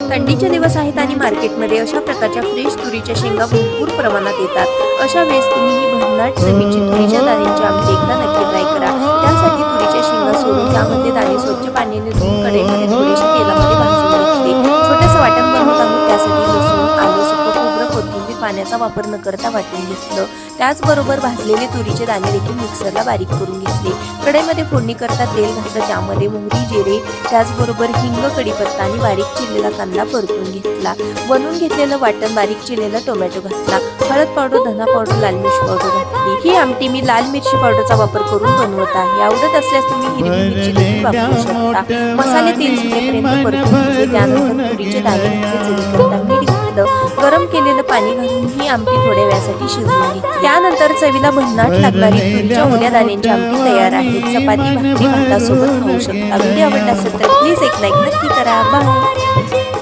थंडीचे दिवस आहेत आणि मार्केटमध्ये अशा प्रकारच्या फ्रेश तुरीच्या शेंगा भरपूर प्रमाणात येतात। अशा वेळेस तुम्ही ही भन्नाट चवीची तुरीच्या दाण्यांची आमटी एकदा नक्की ट्राय करा। त्यासाठी तुरीच्या शेंगा सोडून त्यामध्ये दाणे स्वच्छ पाण्याने धुवून कढईमध्ये थोडेसे तेलामध्ये भाजून घेतले। छोटेसे वाटण बनवत आहोत, त्यासाठी लसूण, आलं, सुकं खोबरं, कोथिंबीर पाण्याचा वापर न करता वाटून घेतलं। त्याचबरोबर भाजलेले तुरीचे दाणे देखील मिक्सरला बारीक करून घेतले। कढईमध्ये फोडणी करता तेल घातलं, त्यामध्ये मोहरी, जिरे, त्याचबरोबर हिंग, कढीपत्ता आणि बारीक चिरलेला कांदा परतून घेतला। बनवून घेतलेलं वाटण, बारीक चिरलेला टोमॅटो घातला, हळद पावडर, धना पावडर, लाल मिरची पावडर घातली। ही आमटी मी लाल मिरची पावडरचा वापर करून बनवत आहे। आवडत असल्यास तुम्ही हिरवी मिरची देखील वापरू शकता। मसाले तेल सुटेपर्यंत परतून घेतले, त्यानंतर तुरीचे दाणे घातले, चवीकरता मीठ घातलं, गरम केलेलं पाणी घालून ही आमटी थोड्या वेळासाठी शिजवून घेतली। त्यानंतर चवीला भन्नाट लागणारी तुरीच्या ओल्या दाण्यांची आमटी तयार आहे। चपाती, भाकरी, भातासोबत खाऊ शकता। व्हिडिओ आवडला असेल तर प्लीज एक लाईक नक्की करा। बाय।